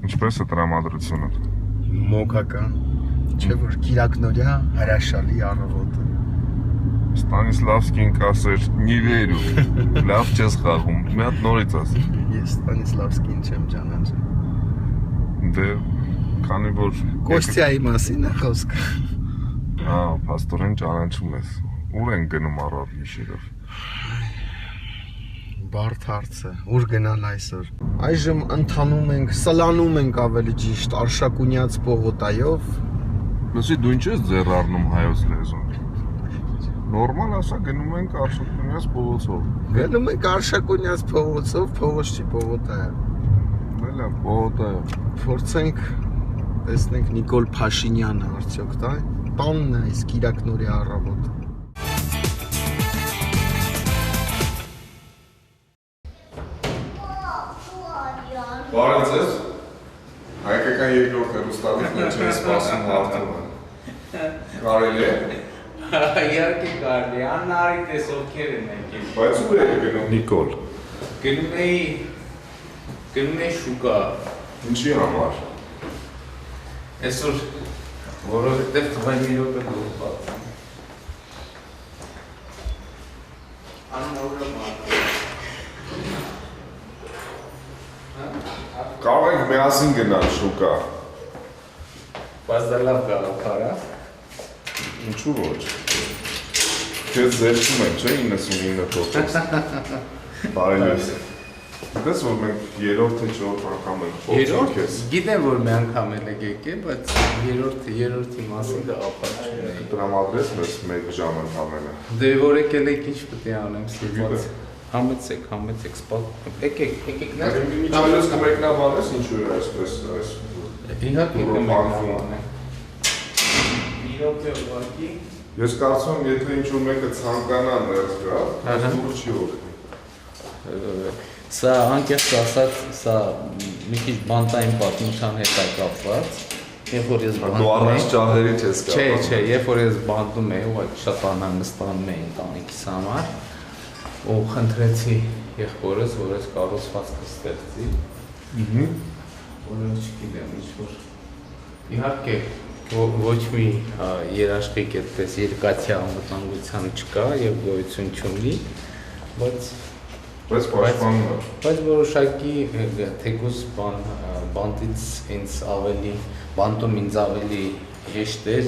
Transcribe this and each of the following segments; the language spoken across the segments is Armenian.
Ինչպես է տրամադրությունը։ Մոգական, չէ՞ որ Կիրակնորյա հրաշալի առավոտը։ Ստանիսլավսկին կասեր «Նի վերու», լավ չես խաղում, մի հատ նորից ասիր։ Ես Ստանիսլավսկին չեմ ճանաչում։ Դե, քանի որ Կոստյայի մասին է խոսքը։ Փաստորեն ճանաչում ես։ Ուր են գնում առավ գիշերով։ Բարդ հարց է, ուր գնալ այսօր։ Այժմ ընթանում ենք, սլանում ենք ավելի ճիշտ Արշակունյաց պողոտայով։ Լսի, դու ինչ ես ձեռ առնում հայոց լեզուն։ Նորմալ ասա գնում ենք Արշակունյաց փողոցով։ Գնում ենք Արշակունյաց փողոցով, փողոցի պողոտայը։ Լավ, պողոտայով։ Փորձենք տեսնենք Նիկոլ Փաշինյանը արդյոք տա։ Տանն է այս Կիրակնորյա առավոտը։ Բարև ձեզ։ Հայկական երկրորդ հեռուստատիտն է չէ սպասում հարթումը։ Կարելի է։ Իհարկե կարելի է, աննարի տեսողքեր են եկել։ Բայց ուր է գնում Նիկոլ։ Գնում էի շուկա։ Ինչի համար։ Այսօր որովհետև թվային մի րոպե գլուխված։ Աննորը մատը։ Կարող ենք միասին գնալ շուկա։ Բայց դա լավ գաղափար է։ Ինչու ոչ։ Քեզ զերծում են, չէ 99%։ Բարելես։ Գիտես որ մենք երրորդ թե չորրորդ անգամ ենք փոխում քեզ։ Գիտեմ որ մի անգամ էլ եք եկել, բայց երրորդի մասին գաղափար չունեի։ Տրամադրես մեզ 1 ժամ ընդամենը։ Դե որ եկել եք ինչ պետք է անեմ ստիպված։ Համեցեք, սպասեք։ Եկեք նա։ Ինչպես կմեկնաբանես ինչու է այսպես այս։ Իհարկե կմեկնաբանեմ։ Մի րոպե ուղղակի։ Ես կարծում եմ եթե ինչ-որ մեկը ցանկանա ներս գա, դուր չի օգնի։ Սա անկեղծ ասած, սա մի քիչ բանտային պատմության հետ է կապված։ Երբ որ ես բանտում Դու առանց ճահերից ես կապված։ Չէ, երբ որ ես բանտում էի, ուղղակի շատ անհանգստանում էի ընտանիքիս համար, ու խնդրեցի եղբորս, որ ես կառուցվածքը ստեղծի։ Որը չգիտեմ, ինչ-որ իհարկե ոչ մի երաշխիք այդպես երկաթյա անվտանգության չկա եւ գոյություն չունի, բայց պաշտպանում է։ Բայց որոշակի թեկուզ բանտից ինձ ավելի, բանտում ինձ ավելի հեշտ էր։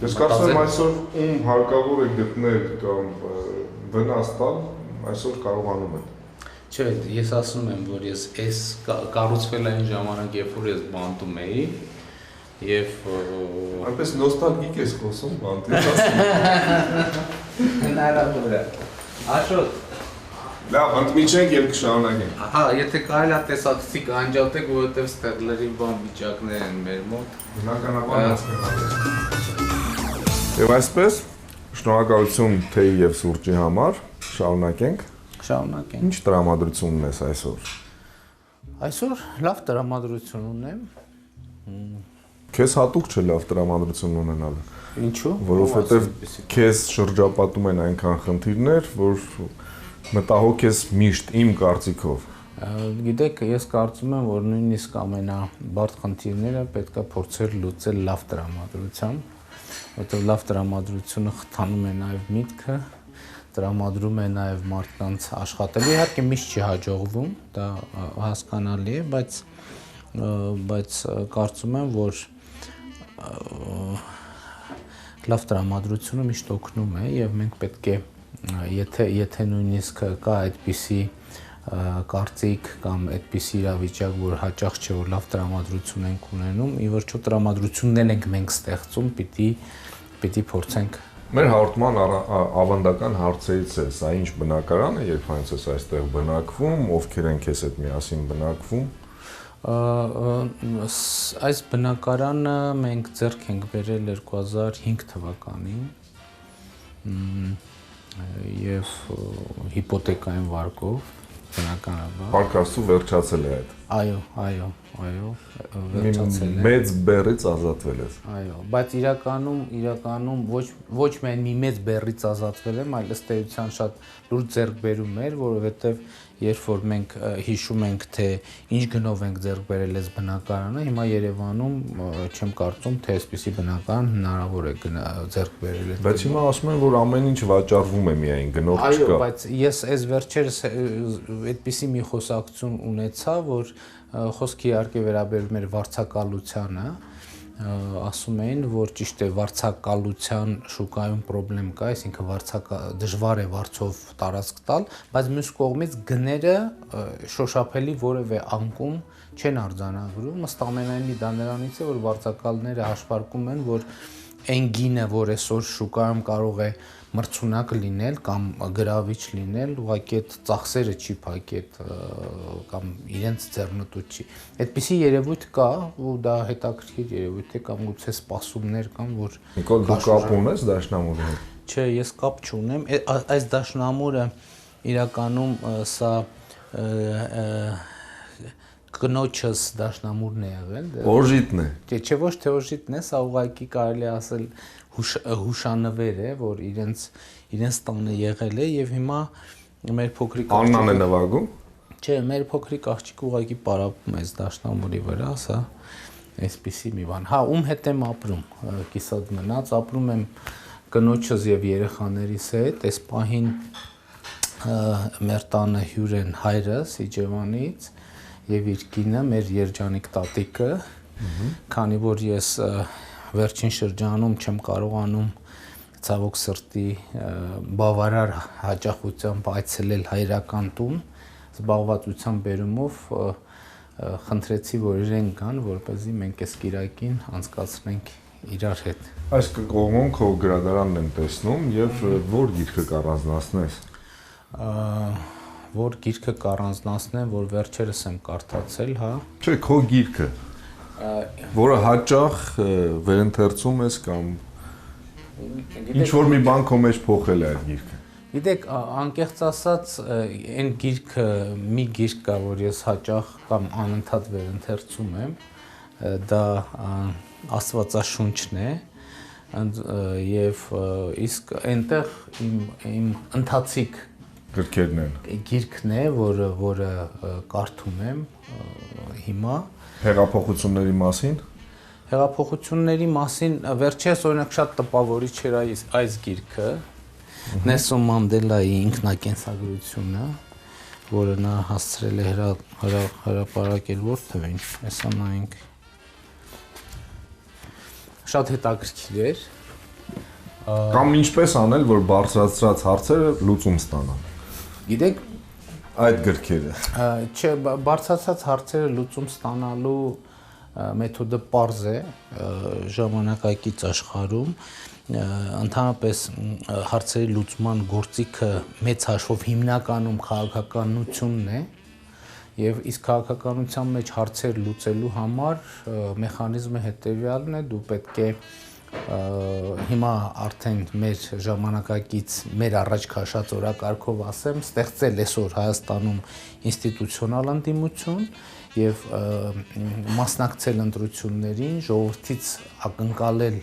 Ես կարծում եմ այսօր ում հարկավոր է գտնել կամ վնաս տալ, այսօր կարողանում են։ Չէ, ես ասում եմ, որ ես այս կառուցվել այն ժամանակ, երբ որ ես բանտում էի, եւ այնպես նոստալգիկ ես խոսում բանտից հնարավոր է։ Աշոտ Լավ, ընդմիջենք եւ կշարունակենք։ Ահա, եթե կարելի է տեսակցի կանջատեք, որովհետեւ ստեղ լրիվ բան վիճակներ են մեր մոտ։ Բնականաբար հասկանալի է։ Եվ այսպես, շնորհակալություն թեյի եւ սուրճի համար, շարունակենք։ Շարունակենք։ Ինչ տրամադրություն ունես այսօր։ Այսօր լավ տրամադրություն ունեմ։ Քեզ հատուկ չէ լավ տրամադրություն ունենալը։ Ինչու՞։ Որովհետեւ քեզ շրջապատում են այնքան խնդիրներ, որ մտահոգ ես միշտ իմ կարծիքով։ Գիտեք, ես կարծում եմ, որ նույնիսկ ամենաբարդ խնդիրները պետք է փորձել լուծել լավ տրամադրությամբ, որտեղ լավ տրամադրությունը խթանում է նաև միտքը, տրամադրում է նաև մարդկանց աշխատելու։ Իհարկե միշտ չի հաջողվում, դա հասկանալի է, բայց կարծում եմ, որ լավ տրամադրությունը միշտ օգնում է եւ մենք պետք է եթե նույնիսկ կա այդպիսի կարծիք կամ այդպիսի իրավիճակ, որ հաճախ չէ որ լավ տրամադրություն ենք ունենում, ի վերջո տրամադրություններ ենք մենք ստեղծում, պիտի փորձենք։ Մեր հաղորդման ավանդական հարցերից է, սա ինչ բնակարան է, երբ հենց ես այստեղ բնակվում, ովքեր են քեզ հետ միասին բնակվում։ Այս բնակարանը մենք ձեռք ենք բերել 2005 թվականին եւ հիպոթեկային վարկով բնականաբար։ Պարկ Աստծո վերջացել է այդ։ Այո, վերջացել է։ Մեծ բեռից ազատվել ես։ Այո, բայց իրականում ոչ միայն մի մեծ բեռից ազատվել եմ, այլ ըստ էության շատ լուրջ ձեռքբերում էր, որովհետև երբ որ մենք հիշում ենք, թե ինչ գնով ենք ձեռք բերել այս բնակարանը, հիմա Երևանում չեմ կարծում, թե այսպիսի բնակարան հնարավոր է ձեռք բերել։ Բայց հիմա ասում են, որ ամեն ինչ վաճառվում է միայն, գնող չկա։ Այո, բայց ես այս վերջերս այդպիսի մի խոսակցություն ունեցա, որ խոսքը իհարկե վերաբերում էր վարձակալությանը, ասում էին, որ ճիշտ է վարձակալության շուկայում խնդրեմ կա, այսինքն դժվար է վարձով տարածք տալ, բայց մյուս կողմից գները շոշափելի որևէ անկում չեն արձանագրում, ըստ ամենայնի դա նրանից է, որ վարձակալները հաշվարկում են, որ այն գինը, որ այսօր շուկայում կարող է մրցունակ լինել կամ գրավիչ լինել, ուղղակի այդ ծախսերը չի փակի կամ իրենց ձեռնտու չի։ Այդպիսի երևույթ կա, ու դա հետաքրքիր երևույթ է կամ գուցե սպասումներ կան, որ Նիկոլ, դու կապ ունես դաշնամուրի հետ։ Չէ, ես կապ չունեմ, այս դաշնամուրը իրականում սա կնոջս դաշնամուրն է եղել։ Օժիտն է։ Չէ, ոչ թե օժիտն է, սա ուղղակի կարելի ասել հուշանվեր է, որ իրենց տանը եղել է եւ հիմա մեր փոքրիկ Աննան է նվագում։ Չէ, մեր փոքրիկ աղջիկը ուղղակի պարապում է այս դաշնամուրի վրա, սա այսպիսի մի բան։ Հա, ում հետ եմ ապրում, կիսատ մնաց, ապրում եմ կնոջս եւ երեխաներիս հետ, այս պահին մեր տանը հյուր են հայրս Իջևանից եւ իր կինը, մեր երջանիկ տատիկը, քանի որ ես վերջին շրջանում չեմ կարողանում ցավոք սրտի բավարար հաճախությամբ այցելել հայրական տուն, զբաղվածության բերումով խնդրեցի, որ իրեն գան, որպեսզի մենք այս կիրակին անցկացնենք իրար հետ։ Այս կողմում քո գրադարանն եմ տեսնում եւ որ գիրքը կառանձնացնես։ Որ գիրքը կառանձնացնեմ, որ վերջերս եմ կարդացել, հա։ Չէ, քո գիրքը, որը հաճախ վերընթերցում ես կամ ինչ որ մի բան քո մեջ փոխել է այդ գիրքը։ Գիտեք, անկեղծ ասած, այն գիրքը, մի գիրք կա, որ ես հաճախ կամ անընդհատ վերընթերցում եմ, դա Աստվածաշունչն է, եւ իսկ այնտեղ իմ ընթացիկ Գրքերն են։ Գիրքն է, որը կարդում եմ հիմա։ Հեղափոխությունների մասին։ Հեղափոխությունների մասին վերջերս օրինակ շատ տպավորիչ էր այս գիրքը, Նելսոն Մանդելայի ինքնակենսագրությունը, որը նա հասցրել է հրապարակել որ թվին, հեսա նայենք։ Շատ հետաքրքիր էր։ Կամ ինչպես անել, որ բարձրացրած հարցերը լուծում ստանան։ Գիտեք, այդ գրքերը։ Չէ, բարձրացած հարցերը լուծում ստանալու մեթոդը պարզ է ժամանակակից աշխարհում, ընդհանրապես հարցերի լուծման գործիքը մեծ հաշվով հիմնականում քաղաքականությունն է, եւ իսկ քաղաքականության մեջ հարցեր լուծելու համար մեխանիզմը հետեւյալն է, դու պետք է հիմա արդեն մեր ժամանակակից մեր առաջ քաշած օրակարգով ասեմ, ստեղծել այսօր Հայաստանում ինստիտուցիոնալ ընդդիմություն եւ մասնակցել ընտրություններին, ժողովրդից ակնկալել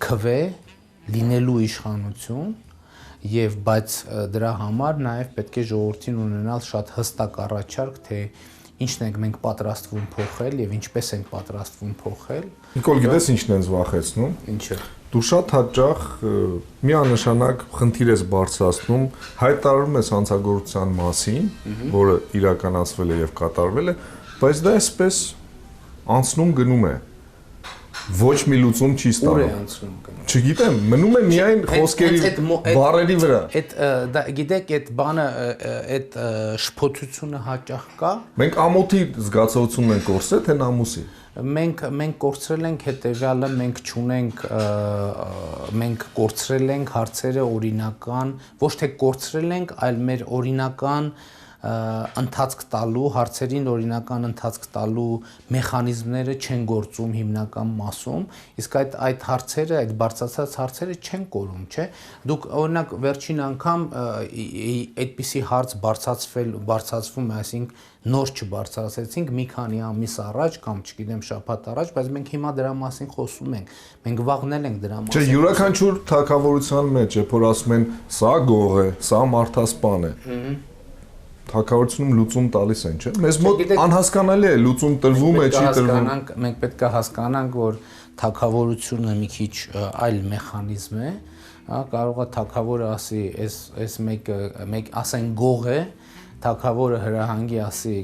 քվե լինելու իշխանություն եւ բայց դրա համար նաեւ պետք է ժողովրդին ունենալ շատ հստակ առաջարկ, թե ինչն ենք մենք պատրաստվում փոխել եւ ինչպես ենք պատրաստվում փոխել։ Նիկոլ, գիտես ինչն են զվախեցնում։ Ինչը։ Դու շատ հաճախ միանշանակ խնդիր ես բարձրացնում, հայտարարում ես հանցագործության մասին, որը իրականացվել է եւ կատարվել է, բայց դա այսպես անցնում գնում է։ Ոչ մի լուծում չի Ուր է ստանում։ անցնում գնում։ Չգիտեմ, մնում է միայն խոսքերի բառերի վրա։ Այդ գիտեք, այդ բանը, այդ շփոթությունը հաճախ կա։ Մենք ամոթի զգացողություն ենք կորսել, թե նամուսի։ Մենք կորցրել ենք հետեւյալը, մենք կորցրել ենք հարցերը օրինական, ոչ թե կորցրել ենք, այլ մեր օրինական ընթացք տալու, հարցերին օրինական ընթացք տալու մեխանիզմները չեն գործում հիմնական մասում, իսկ այդ հարցերը, այդ բարձրացած հարցերը չեն կորում, չէ՞։ Դուք օրինակ վերջին անգամ այդպիսի հարց բարձրացվում է, այսինքն նոր չբարձրացեցինք մի քանի ամիս առաջ կամ չգիտեմ շաբաթ առաջ, բայց մենք հիմա դրա մասին խոսում ենք։ Մենք վաղնել ենք դրա մասին։ Չէ, յուրաքանչյուր թագավորության մեջ է, որ ասում են, սա գող է, սա մարդասպան է։ Թագավորությունում լուծում տալիս են, չէ՞։ Մեզ մոտ անհասկանալի է, լուծում տրվում է, չի տրվում։ Մենք պետք է հասկանանք, որ թագավորությունը մի քիչ այլ մեխանիզմ է, կարող է թագավորը ասի, այս մեկը ասեն գող է, թագավորը հրահանգի ասի,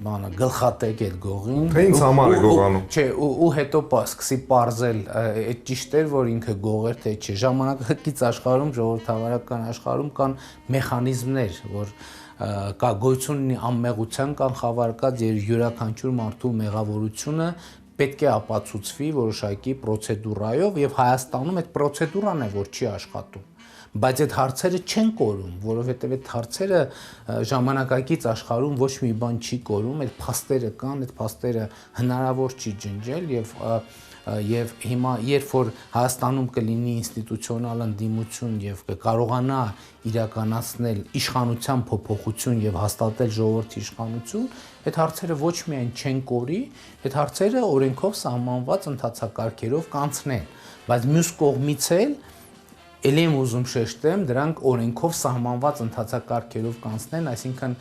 բանը գլխատեք այդ գողին։ Թե ինձ համար է գողանում։ Չէ, ու հետո սկսի պարզել, այդ ճիշտ էր, որ ինքը գող էր, թե չէ։ Ժամանակակից աշխարհում, ժողովրդավարական աշխարհում կան մեխանիզմներ, որ կա գոյություն ունի անմեղության կանխավարկած եւ յուրաքանչյուր մարդու մեղավորությունը պետք է ապացուցվի որոշակի պրոցեդուրայով եւ Հայաստանում այդ պրոցեդուրան է, որ չի աշխատում։ Բայց այդ հարցերը չեն կորում, որովհետև այդ հարցերը ժամանակակից աշխարհում ոչ մի բան չի կորում, այդ փաստերը կան, այդ փաստերը հնարավոր չի ջնջել եւ հիմա երբ որ Հայաստանում կլինի ինստիտուցիոնալ ընդդիմություն եւ կկարողանա իրականացնել իշխանության փոփոխություն եւ հաստատել ժողովրդի իշխանություն, այդ հարցերը ոչ միայն չեն կորի, այդ հարցերը օրենքով սահմանված ընթացակարգերով կանցնեն, բայց մյուս կողմից էլ եմ ուզում շեշտեմ, դրանք օրենքով սահմանված ընթացակարգերով կանցնեն, այսինքն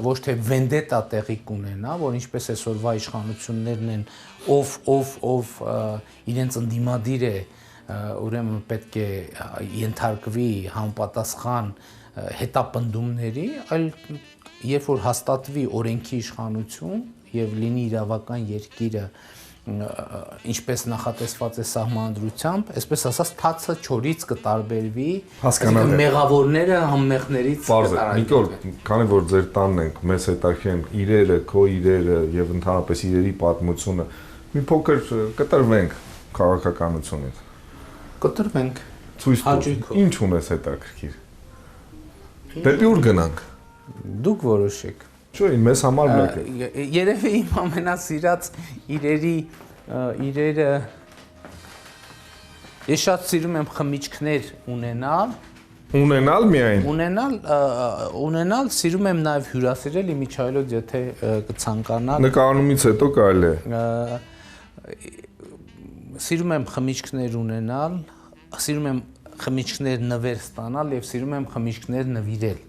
ոչ թե վենդետա տեղի կունենա, որ ինչպես այսօրվա իշխանություններն են, ով իրենց ընդդիմադիր է, ուրեմն պետք է ենթարկվի համապատասխան հետապնդումների, այլ երբ որ հաստատվի օրենքի իշխանություն եւ լինի իրավական երկիրը ինչպես նախատեսված է սահմանադրությամբ, այսպես ասած թացը չորից կտարբերվի, այսինքն մեղավորները անմեղներից կտարբերվի։ Նիկոլ, քանի որ ձեր տանն ենք, մեզ հետաքրքրեն իրերը, քո իրերը եւ ընդհանրապես իրերի պատմությունը, մի փոքր կտրվենք քաղաքականությունից։ Կտրվենք։ Ցույց տուր։ Ինչ ունես հետաքրքիր։ Դեպի ուր գնանք։ Դուք որոշեք։ Չէ, մեզ համար մեկ է։ Երևի իմ ամենասիրած իրերը ես շատ սիրում եմ խմիչքներ ունենալ միայն։ Ունենալ սիրում եմ նաև հյուրասիրել իմիջայլոց, եթե կցանկանաք։ Նկարումից հետո կարելի է։ Սիրում եմ խմիչքներ ունենալ, սիրում եմ խմիչքներ նվեր ստանալ եւ սիրում եմ խմիչքներ նվիրել։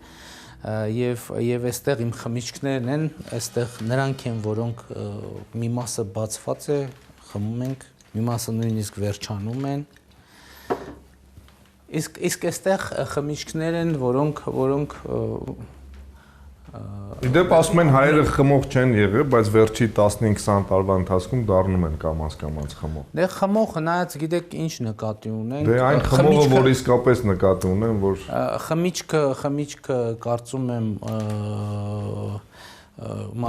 Եվ այստեղ իմ խմիչքներն են, այստեղ նրանք են, որոնք մի մասը բացված է, խմում ենք, մի մասը նույնիսկ վերջանում են։ Իսկ այստեղ խմիչքներ են, որոնք Իդեպ ասում են հայերը խմող չեն եղել, բայց վերջի 15-20 տարվա ընթացքում դառնում են կամաց խմող։ Դե խմող, նայած գիտեք ինչ նկատի ունենք։ Դե այն խմողը, որ իսկապես նկատի ունեն, որ խմիչքը կարծում եմ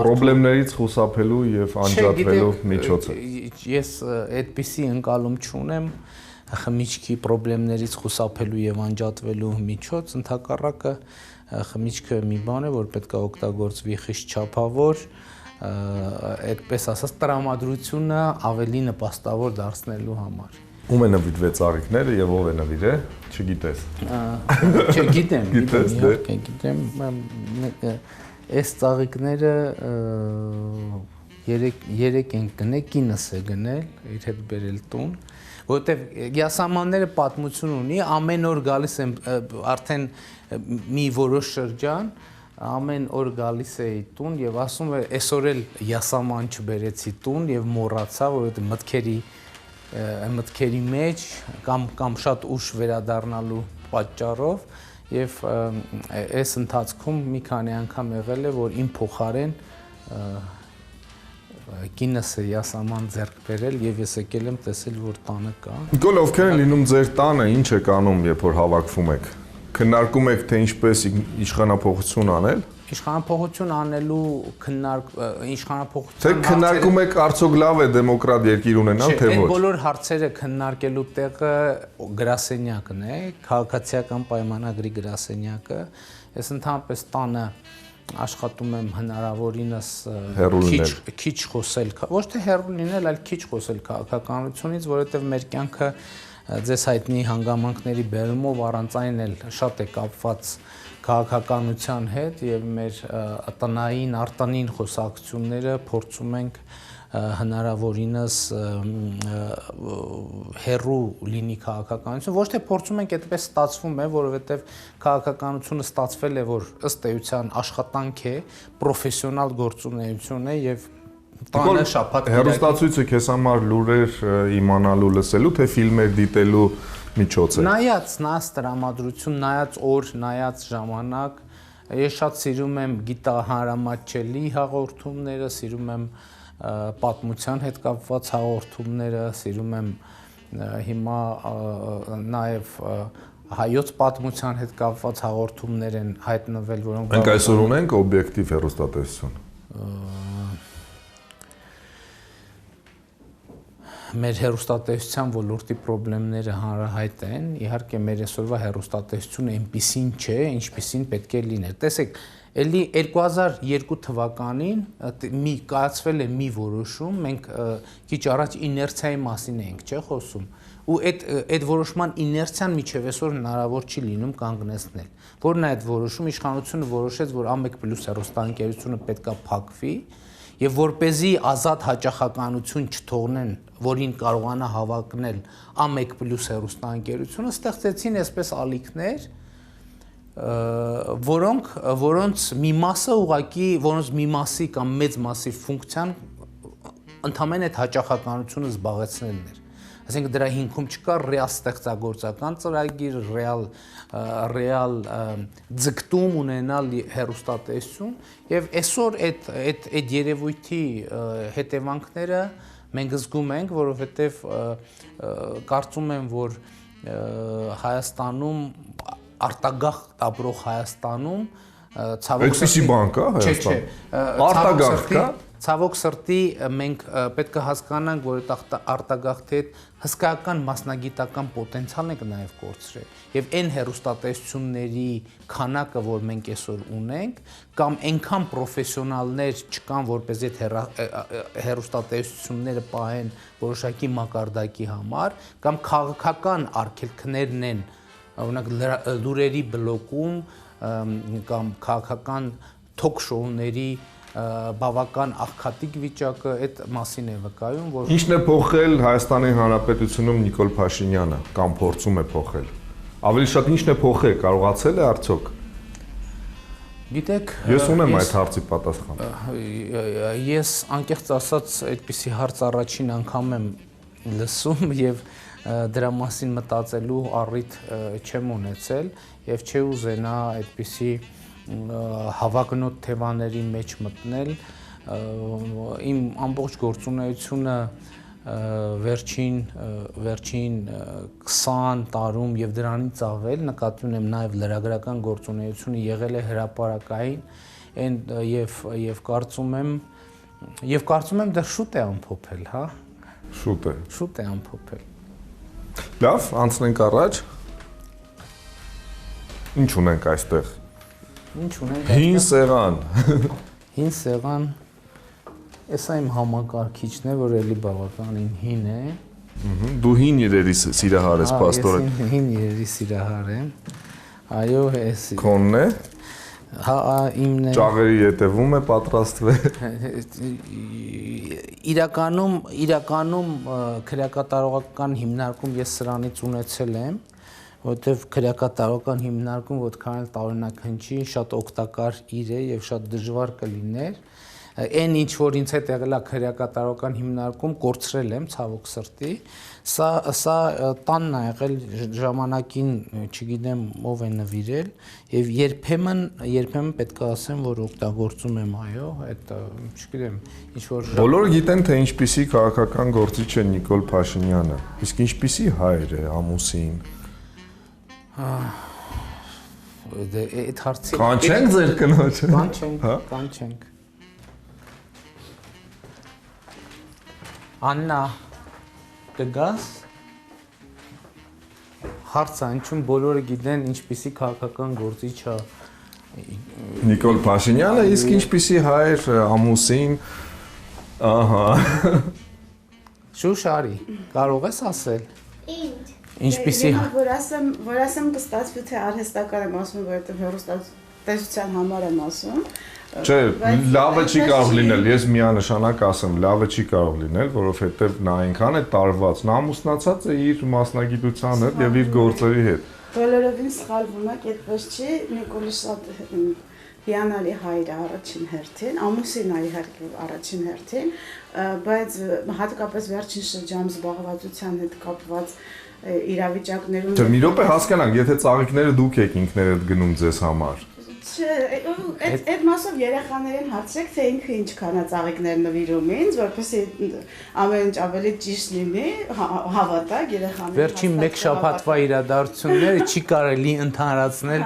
պրոբլեմներից խուսափելու եւ անջատվելու միջոց է։ Ես այդպիսի ընկալում չունեմ խմիչքի պրոբլեմներից խուսափելու եւ անջատվելու միջոց, ընդհակառակը խմիչքը մի բան է, որ պետք է օգտագործվի խիստ չափավոր, այդպես ասած տրամադրությունը ավելի նպաստավոր դարձնելու համար։ Ում է նվիրվել ծաղիկները եւ ով է նվիրել, չգիտես։ Գիտեմ։ Այս ծաղիկները երեք են գնել, կինս է գնել, իր հետ բերել տուն, որովհետև յասամանները պատմություն ունի, ամեն օր գալիս եմ արդեն մի որոշ շրջան, ամեն օր գալիս էի տուն եւ ասում է այսօր էլ յասաման չբերեցի տուն եւ մոռացա, որովհետև մտքերի մեջ կամ շատ ուշ վերադառնալու պատճառով եւ այս ընթացքում մի քանի անգամ եղել է, որ իմ փոխարեն կինս է յասաման ձեռք բերել եւ ես եկել եմ տեսել, որ տանը կա։ Նիկոլ, ովքեր են լինում ձեր տանը, ինչ եք անում, երբ որ հավաքվում եք։ Քննարկում եք, թե ինչպես իշխանափոխություն անել։ Իշխանափոխություն անելու իշխանափոխություն։ Թե քննարկում եք արդյոք լավ է դեմոկրատ երկիր ունենալ, թե ոչ։ Այդ բոլոր հարցերը քննարկելու տեղը գրասենյակն է, քաղաքացիական պայմանագրի գրասենյակը։ Ես ընդհանրապես տանը աշխատում եմ հնարավորինս քիչ խոսել, ոչ թե հեռու լինել, այլ քիչ խոսել քաղաքականությունից, որովհետև մեր կյանքը ձեզ հայտնի հանգամանքների բերումով առանց այն էլ շատ է կապված քաղաքականության հետ եւ մեր տնային արտանին խոսակցությունները փորձում ենք հնարավորինս հեռու լինի քաղաքականություն, ոչ թե փորձում ենք, այդպես ստացվում է, որովհետև քաղաքականությունը ստացվել է, որ ըստ էության աշխատանք է, պրոֆեսիոնալ գործունեություն է եւ տանը շաբաթ հեռուստացույցը քեզ համար լուրեր իմանալու, լսելու, թե ֆիլմեր դիտելու միջոց է։ Նայած տրամադրություն, նայած օր, նայած ժամանակ, ես շատ սիրում եմ գիտահանրամատչելի հաղորդումները, սիրում եմ պատմության հետ կապված հաղորդումները, սիրում եմ հիմա նաև հայոց պատմության հետ կապված հաղորդումներ են հայտնվել, որոնք մենք այսօր ունենք օբյեկտիվ հեռուստատեսություն։ Մեր հեռուստատեսության ոլորտի խնդիրները հանրահայտ են, իհարկե մեր այսօրվա հեռուստատեսությունը այնպիսին չէ, ինչպիսին պետք է լիներ։ Տեսեք, Էլի 2002 թվականին կայացվել է մի որոշում, մենք քիչ առաջ իներցիայի մասին էինք, չէ՞ խոսում, ու այդ որոշման իներցիան միջև այսօր հնարավոր չի լինում կանգնեցնել։ Որն է այդ որոշում, իշխանությունը որոշեց, որ A1+ հեռուստաընկերությունը պետքա փակվի, եւ որպեսզի ազատ հաճախականություն չթողնեն, որին կարողանա հավակնել A1+ հեռուստաընկերությունը, ստեղծեցին այսպես ալիքներ, որոնց մի մասը ուղղակի, որոնց մի մասի կամ մեծ մասի ֆունկցիան ընդհանրեն այդ հաճախականությունը զբաղեցնելն էր։ Այսինքն դրա հիմքում չկա ռեալ ստեղծագործական ծրագիր, ռեալ ձգտում ունենալ հեռուստատեսություն, եւ այսօր այդ երևույթի հետևանքները մենք զգում ենք, որովհետեւ կարծում եմ, որ Հայաստանում արտագաղթ ապրող Հայաստանում ցավոք սրտի մենք պետք է հասկանանք, որ այդ արտագաղթի հետ հսկայական մասնագիտական պոտենցիալ ենք նաև կորցրել եւ այն հեռուստատեսությունների քանակը, որ մենք այսօր ունենք, կամ այնքան պրոֆեսիոնալներ չկան, որպեսզի այդ հեռուստատեսությունները պահեն որոշակի մակարդակի համար, կամ քաղաքական արգելքներն են, օրինակ լուրերի բլոկում կամ քաղաքական թոք-շոուների բավական աղքատիկ վիճակը այդ մասին է վկայում, որ ինչն է փոխել Հայաստանի Հանրապետությունում Նիկոլ Փաշինյանը կամ փորձում է փոխել։ Ավելի շատ ինչն է փոխել, կարողացել է արդյոք։ Գիտեք, ես ունեմ այդ հարցի պատասխան։ Ես անկեղծ ասած այդպիսի հարց առաջին անգամ եմ լսում եւ դրա մասին մտածելու առիթ չեմ ունեցել եւ չէ ուզենա այդպիսի հավակնոտ թեմաների մեջ մտնել, իմ ամբողջ գործունեությունը վերջին 20 տարում եւ դրանից ավել, նկատի ունեմ նաեւ լրագրական գործունեությունը եղել է հրապարակային եւ կարծում եմ դեռ շուտ է ամփոփել, հա։ Շուտ է ամփոփել։ Լավ, անցնենք առաջ։ Ինչ ունենք այստեղ։ Ինչ ունենք Հին սեղան։ Հին սեղան։ Էսա իմ համակարգիչն է, որ էլի բավականին հին է։ Դու հին իրերի սիրահար ես, պաստորը։ Ես հին իրերի սիրահար եմ։ Այո, էս։ Քոնն է։ Հա, իմն է։ Ճաղերի ետևում է պատրաստվել։ Իրականում քրեակատարողական հիմնարկում ես սրանից ունեցել եմ, որովհետև քրեակատարողական հիմնարկում ոդքան տարօրինակ հնչի, շատ օգտակար իր է եւ շատ դժվար կլիներ։ Այն ինչ որ ինձ հետ եղել է քրեակատարողական հիմնարկում, կորցրել եմ ցավոք սրտի։ Սա տանն է եղել ժամանակին, չգիտեմ ով է նվիրել, եւ երբեմն պետք է ասեմ, որ օգտագործում եմ, այո, այդ չգիտեմ, ինչ որ բոլորը գիտեն, թե ինչպիսի քաղաքական գործիչ է Նիկոլ Փաշինյանը, իսկ ինչպիսի հայր է, ամուսին։ Այդ հարցի Կանչենք ձեր կնոջը։ Կանչենք։ Աննա, կգաս։ Հարցը, ինչու բոլորը գիտեն ինչպիսի քաղաքական գործիչ է Նիկոլ Փաշինյանը, իսկ ինչպիսի հայր, ամուսին, ահա։ Շուշարի, կարող ես ասել։ Ինչ։ Ինչպիսի որ ասեմ կստացվի թե արհեստական եմ ասում, որովհետև հեռուստատեսության համար եմ ասում։ Չէ, լավը չի կարող լինել, ես միանշանակ ասեմ, լավը չի կարող լինել, որովհետև նա այնքան է տարված, նա ամուսնացած է իր մասնագիտության հետ եւ իր գործերի հետ։ Բոլորովին սխալվում եք, այդպես չի, Նիկոլի շատ հիանալի հայր է առաջին հերթին, ամուսին է իհարկե առաջին հերթին, բայց հատկապես վերջին շրջանում զբաղվածության հետ կապված իրավիճակներում Չէ, մի րոպե հասկանանք, եթե ծաղիկները դուք եք ինքներդ գնում ձեզ համար։ Չէ, այդ մասով երեխաներին հարցրեք, թե ինքը ինչքան է ծաղիկներ նվիրում ինձ, որպեսզի ամեն ինչ ավելի ճիշտ լինի, հավատակ երեխաներին։ Վերջին մեկ շաբաթվա իրադարձությունները չի կարելի ընդհանրացնել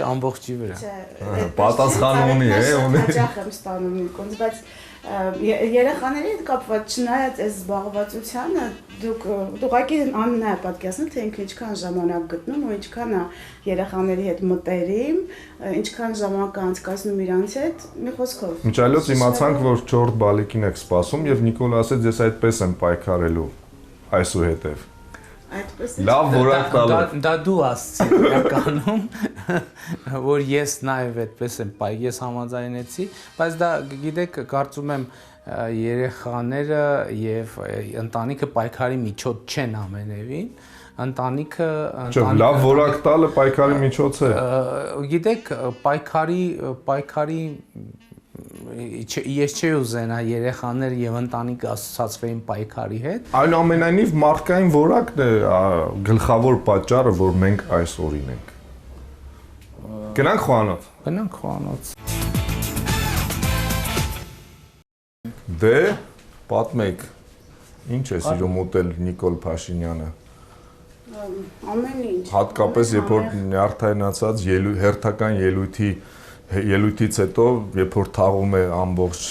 ամբողջի վրա։ Չէ, Պատասխան ունի, ունի։ Հաճախ եմ ստանում ինքնից, բայց երեխաների հետ կապված չնայած այս զբաղվածությանը դուք ուղղակի աննա պատկերացնեք թե ինքը ինչքան ժամանակ գտնում ու ինչքան է երեխաների հետ մտերիմ, ինչքան ժամանակ անցկացնում իրանց հետ, մի խոսքով։ Միջայլոց իմացանք, որ 4 բալիկին եք սպասում եւ Նիկոլ ասեց, ես այդպես եմ պայքարելու այսուհետև։ Այդպես Լավ որակ տալու։ Դա դու ասցի իրականում, որ ես նաև այդպես եմ ես համաձայնեցի, բայց դա գիտեք, կարծում եմ երեխաները եւ ընտանիքը պայքարի միջոց չեն ամենևին, ընտանիքը լավ որակ տալը պայքարի միջոց է։ Գիտեք, պայքարի ես չի ուզենա երեխաներ եւ ընտանիքը ասոցացվեին պայքարի հետ։ Այնուամենայնիվ մարդկային որակն է գլխավոր պատճառը, որ մենք այսօրին ենք։ Գնանք խոհանոց։ Գնանք խոհանոց։ Դե պատմեք, ինչ է սիրում ուտել Նիկոլ Փաշինյանը։ ամեն ինչ։ Հատկապես երբ որ նյարդայնացած հերթական ելույթից հետո, երբ որ թաղում է ամբողջ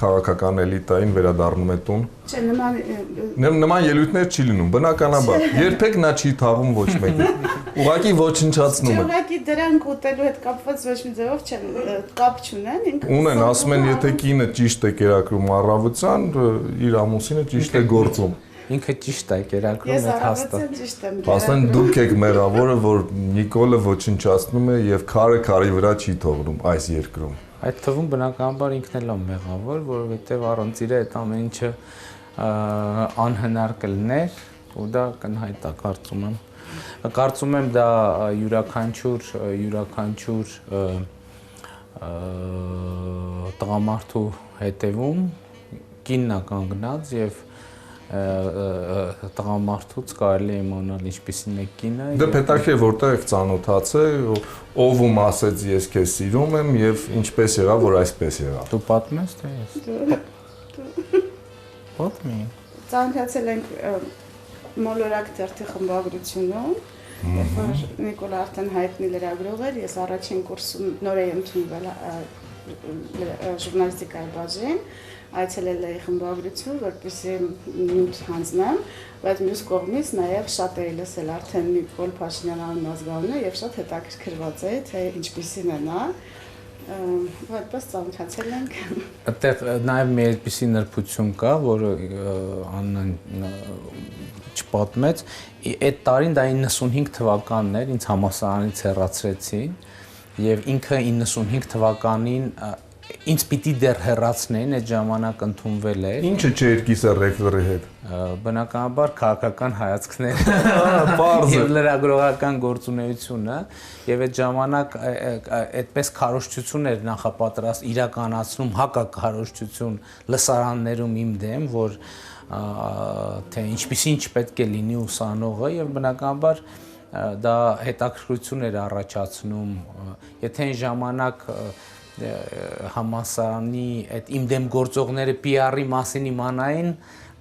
քաղաքական էլիտային, վերադառնում է տուն։ Չէ, Նման ելույթներ չի լինում, բնականաբար։ Երբեք նա չի թաղում ոչ մեկին։ Ուղղակի ոչնչացնում է։ Ուղղակի դրանք ուտելու հետ կապված ոչ մի ձևով չեն կապ չունեն, ինքը։ Ունեն, ասում են, եթե կինը ճիշտ է կերակրում առավոտյան, իր ամուսինը ճիշտ է գործում։ Ինքը ճիշտ է կերակրում Ես այդ հաստատ։ առավոտյան ճիշտ եմ։ Ասեն դուք եք մեղավորը, որ Նիկոլը ոչնչացնում է եւ քարի վրա չի թողնում այս երկրում։ Այդ թվում բնականաբար ինքն էլ է մեղավոր, որովհետեւ առանց իր այդ ամեն ինչը անհնար կլներ ու դա կնհայտ է կարծում եմ։ Կարծում եմ դա յուրաքանչյուր տղամարդու հետևում կինն է կանգնած եւ տղամարդուց կարելի է իմանալ ինչպիսին է կինը։ Դե պետք է որտեղ եք ծանոթացել, ով ում ասեց ես քեզ սիրում եմ եւ ինչպես եղավ, որ այսպես եղավ։ Դու պատմես թե ես։ Պատմի։ Ծանոթացել ենք մոլորակ թերթի խմբագրությունում, երբ որ Նիկոլ արդեն հայտնի լրագրող էր, ես առաջին կուրսում նոր եմ ընդունվել ժուրնալիստիկայի բաժին, այցելել էի խմբագրություն, որպեսզի նյութ հանձնեմ, բայց մյուս կողմից նաև շատ էի լսել արդեն Նիկոլ Փաշինյան անձնազգալն է եւ շատ հետաքրքրված էի, թե ինչպիսին է նա, այդպես ծանոթացել ենք։ Այդտեղ նաև մի այդպիսի նրբություն կա, որը Աննան չպատմեց, այդ տարին դա 95 թվականն էր, ինձ համալսարանից հեռացրեցին եւ ինքը 95 թվականին ինձ պիտի դեռ հեռացնեին, այդ ժամանակ ընդունվել էր։ Ինչը չէր կիսը ռեկտորի հետ։ Բնականաբար քաղաքական հայացքներ Պարզ է։ եւ լրագրողական գործունեությունը եւ այդ ժամանակ այդպես քարոզչություն էր նախապատրաստ իրականացնում հակակարոզչություն լսարաններում իմ դեմ, որ թե ինչպեսին չպետք է լինի ուսանողը եւ բնականաբար դա հետաքրքրություն էր առաջացնում, եթե այն ժամանակ համասարանի այդ իմ դեմ գործողները PR-ի մասին իմանային,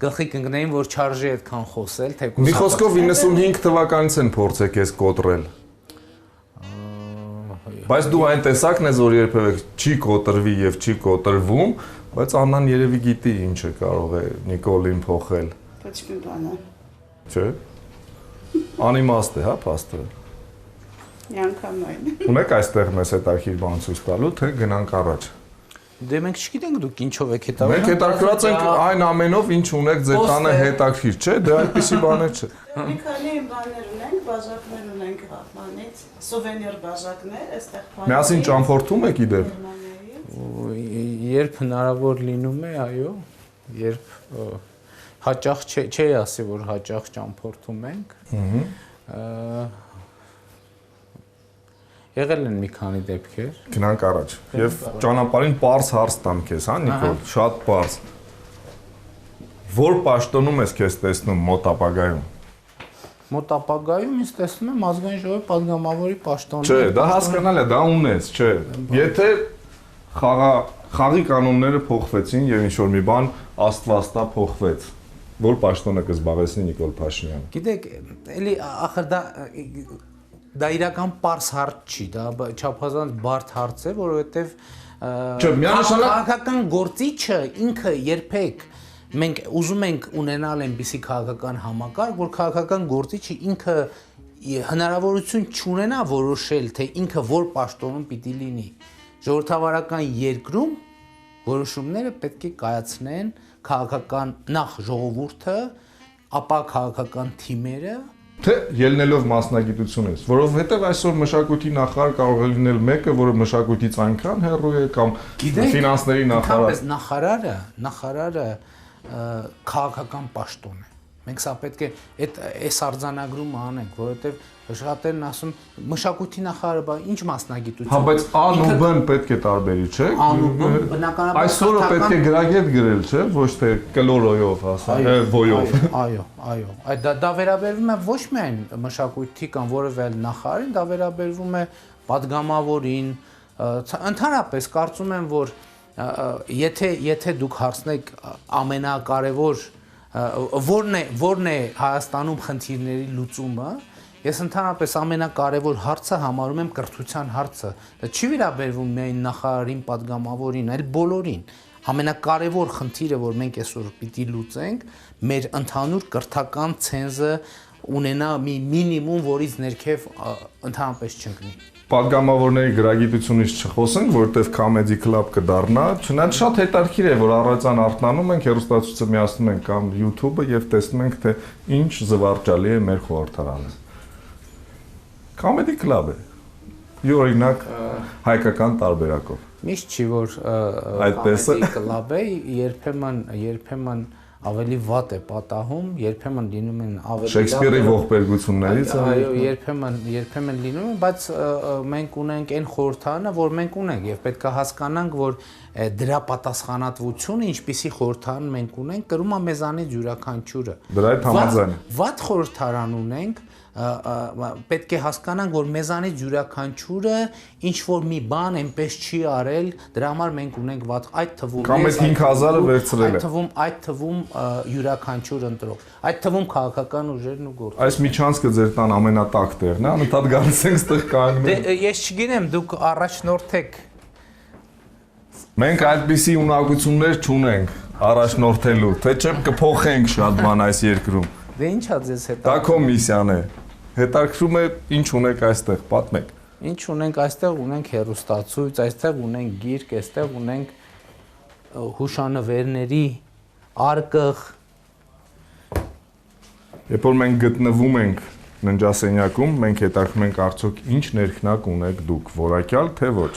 գլխի կընկնեին, որ չարժե այդքան խոսել, թեկուզ։ Մի խոսքով 95 թվականից են փորձեք ես կոտրել։ Բայց դու այն տեսակն ես, որ երբևէ չի կոտրվի եւ չի կոտրվում, բայց Աննան երևի գիտի ինչը կարող է Նիկոլին փոխել։ Ոչ մի բան է։ Չէ։ Անիմաստ է, հա, փաստը։ Միանգամայն։ Ունեք այստեղ մեզ հետաքրքիր բան ցույց տալու, թե գնանք առաջ։ Դե մենք չգիտենք դուք ինչով եք հետաքրքրված։ Մենք հետաքրքրված ենք այն ամենով, ինչ ունեք ձեր տանը հետաքրքիր, չէ՞, դե այդպիսի բաներ չէ։ Մի քանի բաներ ունենք, բաժակներ ունենք բանից, սուվենիր բաժակներ, այստեղ բաներ։ Միասին ճամփորդում եք իդեպ։ Երբ հնարավոր լինում է, այո, երբ հաճախ չի ասի, որ հաճախ ճամփորդում ենք։ Եղել են մի քանի դեպքեր։ Գնանք առաջ։ Եվ ճանապարհին པարզ հարց տամ քեզ, հա Նիկոլ, շատ པարզ։ Որ պաշտոնում ես քեզ տեսնում մոտ ապագայում։ Մոտ ապագայում ինձ տեսնում եմ ազգային ժողովի падգամավորի պաշտոնում։ Չէ, դա հասկանալ է, դա ունես, չէ։ Եթե խաղի կանոնները փոխվեցին եւ ինչ որ մի բան աստվածտա փոխվեց, որ պաշտոնը կզբաղեցնի Նիկոլ Փաշինյանը։ Գիտեք, էլի ախր դա իրական པարզ հարց չի, դա չափազանց բարդ հարց է, որովհետեւ Չէ, միանշանակ քաղաքական գործիչը ինքը երբեք մենք ուզում ենք ունենալ այնպիսի քաղաքական համակարգ, որ քաղաքական գործիչը ինքը հնարավորություն չունենա որոշել, թե ինքը որ պաշտոնում պիտի լինի։ Ժողովրդավարական երկրում որոշումները պետք է կայացնեն քաղաքական նախ ժողովուրդը, ապա քաղաքական թիմերը, թե ելնելով մասնագիտություն ես, որովհետև այսօր մշակույթի նախարար կարող է լինել մեկը, որը մշակույթից այնքան հեռու է կամ ֆինանսների նախարար։ Նախարարը քաղաքական պաշտոն է։ Մենք սա պետք է այս արձանագրումը անենք, որովհետև շատերն ասում մշակույթի նախարարը բա ինչ մասնագիտություն։ Հա, բայց ան ու բ-ն պետք է տարբերի, չէ՞։ Բնականաբար այսօրը պետք է գրագետ գրել, չէ՞, ոչ թե կլորոյով, ասա, ոյով։ Այո։ Դա վերաբերվում է ոչ միայն մշակույթի կամ որևէ այլ նախարարին, դա վերաբերվում է падգամավորին, ընդհանրապես կարծում եմ, որ եթե դուք հարցնեք ամենակարևոր որն է Հայաստանում խնդիրների լուծումը, ես ընդհանրապես ամենակարևոր հարցը համարում եմ կրթության հարցը։ Դա չի վերաբերվում միայն նախարարին, падգամավորին, այլ բոլորին։ Ամենակարևոր խնդիրը, որ մենք այսօր պիտի լուծենք, մեր ընդհանուր կրթական ցենզը ունենա մի մինիմում, որից ներքև ընդհանրապես չընկնի։ Պատգամավորների գրագիտությունից չխոսենք, որտեվ Comedy Club կդառնա, չնայած շատ հետաքրքիր է, որ առայցան արթնանում ենք, հեռուստացույցը միացնում ենք կամ YouTube-ը եւ տեսնում ենք, թե ինչ զվարճալի է մեր խորհրդարանը։ Comedy Club է։ Օրինակ հայկական տարբերակով։ Միշտ չի որ Comedy Club է, երբեմն ավելի վատ է պատահում, երբեմն լինում են ավելի Շեքսպիրի ողբերգություններից, այո, երբեմն լինում են, բայց մենք ունենք այն խորհրդարանը, որ մենք ունենք եւ պետք է հասկանանք, որ դրա պատասխանատվությունը, ինչպիսի խորհրդարան մենք ունենք, կրում է մեզանից յուրաքանչյուրը։ Դրա հետ համաձայն։ Վատ խորհրդարան ունենք, պետք է հասկանանք, որ մեզանից յուրաքանչյուրը ինչ որ մի բան այնպես չի արել, դրա համար մենք ունենք վատ, այդ թվում կամ այդ 5000-ը վերցրել է։ Այդ թվում յուրաքանչյուր ընտրող, այդ թվում քաղաքական ուժերն ու գործ։ Այս միջանցքը ձեր տան ամենատակ տեղն է, անընդհատ գալիս ենք ստեղ կանգնում։ Դե ես չգիտեմ, դուք առաջնորդ եք։ Մենք այդպիսի ունակություններ չունենք առաջնորդելու, թե չէ կփոխենք շատ բան այս երկրում։ Դե ինչա ձեզ հետ։ Դա քո միսիան է։ Հետաքրքրում է ինչ ունեք այստեղ, պատմեք։ Ինչ ունենք այստեղ, ունենք հեռուստացույց, այստեղ ունենք գիրք, այստեղ ունենք հուշանվերների արկղ։ Երբ որ մենք գտնվում ենք ննջասենյակում, մենք հետաքրքրում ենք արդյոք ինչ ներքնակ ունեք դուք, որակյալ թե ոչ։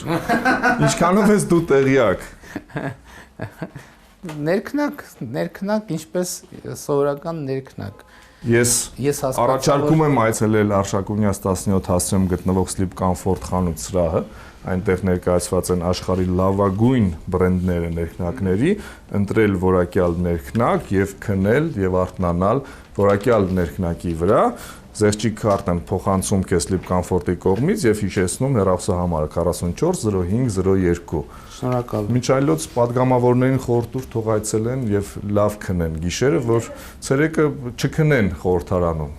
Ինչքանով ես դու տեղյակ։ Ներքնակ, ինչպես սովորական ներքնակ։ Ես առաջարկում եմ այցելել Արշակունյաց 17 հասցեում գտնվող Sleep Comfort խանութ սրահը, այնտեղ ներկայացված են աշխարհի լավագույն բրենդները ներքնակների, ընտրել որակյալ ներքնակ եւ քնել եւ արթնանալ որակյալ ներքնակի վրա։ Զեղչի քարտ են փոխանցում քեզ Sleep Comfort-ի կողմից եւ հիշեցնում հեռախոսահամարը 440502։ Շնորհակալ։ Միջայլոց падգամավորներին խորհուրդ թող այցելեն եւ լավ քնեն գիշերը, որ ցերեկը չքնեն խորհրդարանում։